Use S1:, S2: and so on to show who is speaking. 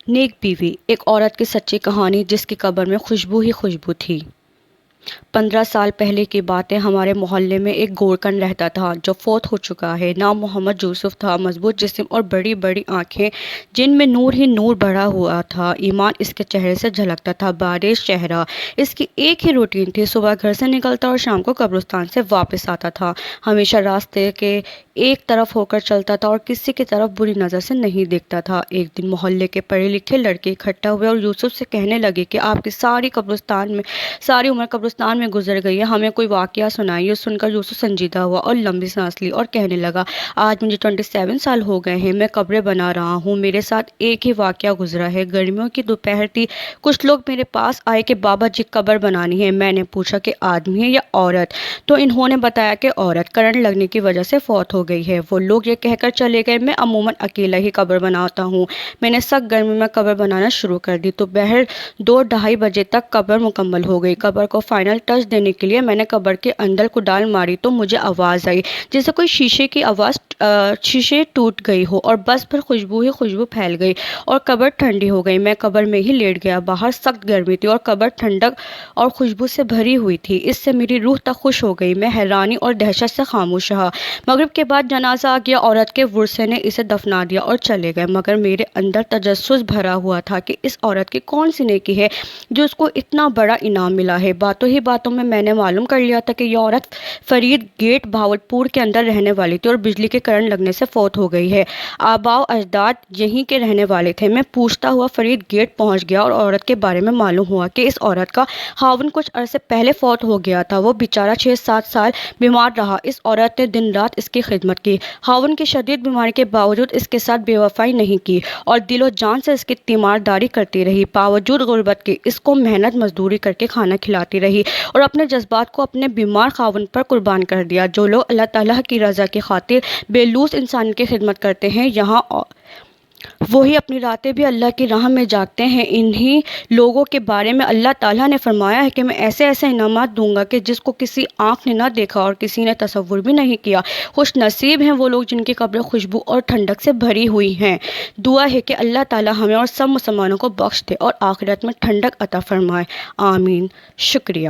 S1: نیک بیوی، ایک عورت کی سچی کہانی جس کی قبر میں خوشبو ہی خوشبو تھی۔ 15 سال پہلے کی بات ہے، ہمارے محلے میں ایک گورکن رہتا تھا جو فوت ہو چکا ہے۔ نام محمد یوسف تھا۔ مضبوط جسم اور بڑی بڑی آنکھیں جن میں نور ہی نور بھرا ہوا تھا۔ ایمان اس کے چہرے سے جھلکتا تھا۔ بارش چہرہ، اس کی ایک ہی روٹین تھی، صبح گھر سے نکلتا اور شام کو قبرستان سے واپس آتا تھا۔ ہمیشہ راستے کے ایک طرف ہو کر چلتا تھا اور کسی کی طرف بری نظر سے نہیں دیکھتا تھا۔ ایک دن محلے کے پڑھے لکھے لڑکے اکٹھا ہوئے اور یوسف سے کہنے لگے کہ آپ کی ساری عمر قبرستان میں گزر گئی ہے، ہمیں کوئی واقعہ سنائیں۔ یہ سن کر یوسف سنجیدہ ہوا اور لمبی سانس لی اور کہنے لگا، آج مجھے 27 سال ہو گئے ہیں، میں قبریں بنا رہا ہوں۔ میرے ساتھ ایک ہی واقعہ گزرا ہے۔ گرمیوں کی دوپہر تھی، کچھ لوگ میرے پاس آئے کہ بابا جی قبر بنانی ہے۔ میں نے پوچھا کہ آدمی ہے یا عورت، تو انہوں نے بتایا کہ عورت کرنٹ لگنے کی وجہ سے فوت ہو گئی ہے۔ وہ لوگ یہ کہہ کر چلے گئے، میں عموماً اکیلا ہی قبر بناتا ہوں۔ میں نے سخت گرمی میں قبر بنانا شروع کر دی تو بہر 2-2:30 بجے تک قبر مکمل ہو گئی۔ قبر کو فائنل ٹچ دینے کے لیے میں نے قبر کے اندر کدال ماری تو مجھے آواز آئی جیسے کوئی شیشے ٹوٹ گئی ہو اور بس پھر خوشبو ہی خوشبو پھیل گئی اور قبر ٹھنڈی ہو گئی۔ میں قبر میں ہی لیٹ گیا۔ باہر سخت گرمی تھی اور قبر ٹھنڈک اور خوشبو سے بھری ہوئی تھی۔ اس سے میری روح تک خوش ہو گئی۔ میں حیرانی اور دہشت سے خاموش رہا۔ مغرب کے بعد جنازہ آ گیا۔ عورت کے ورثے نے اسے دفنا دیا اور چلے گئے، مگر میرے اندر تجسس بھرا ہوا تھا کہ اس عورت کی کون سی نیکی ہے جو اس کو اتنا بڑا انعام ملا ہے۔ باتوں ہی باتوں میں نے معلوم کر لیا تھا کہ یہ عورت فرید گیٹ بہاولپور کے اندر رہنے والی تھی اور بجلی کے کرنٹ لگنے سے فوت ہو گئی ہے۔ آباء و اجداد یہیں کے رہنے والے تھے۔ میں پوچھتا ہوا فرید گیٹ پہنچ گیا اور عورت کے بارے میں معلوم ہوا کہ اس عورت کا خاوند کچھ عرصے پہلے فوت ہو گیا تھا۔ وہ بیچارہ 6-7 سال بیمار رہا۔ اس عورت نے دن رات اس کی خدمت کی۔ خاوند کی شدید بیماری کے باوجود اس کے ساتھ بے وفائی نہیں کی اور دل و جان سے اس کی تیمارداری کرتی رہی۔ باوجود غربت کے اس کو محنت مزدوری کر کے کھانا کھلاتی رہی اور اپنے جذبات کو اپنے بیمار خاوند پر قربان کر دیا۔ جو لوگ اللہ تعالیٰ کی رضا کی خاطر بے لوث انسان کی خدمت کرتے ہیں، وہی اپنی راتیں بھی اللہ کی راہ میں جاگتے ہیں۔ انہی لوگوں کے بارے میں اللہ تعالیٰ نے فرمایا ہے کہ میں ایسے انعامات دوں گا کہ جس کو کسی آنکھ نے نہ دیکھا اور کسی نے تصور بھی نہیں کیا۔ خوش نصیب ہیں وہ لوگ جن کی قبریں خوشبو اور ٹھنڈک سے بھری ہوئی ہیں۔ دعا ہے کہ اللہ تعالیٰ ہمیں اور سب مسلمانوں کو بخش دے اور آخرت میں ٹھنڈک عطا فرمائے۔ آمین۔ شکریہ۔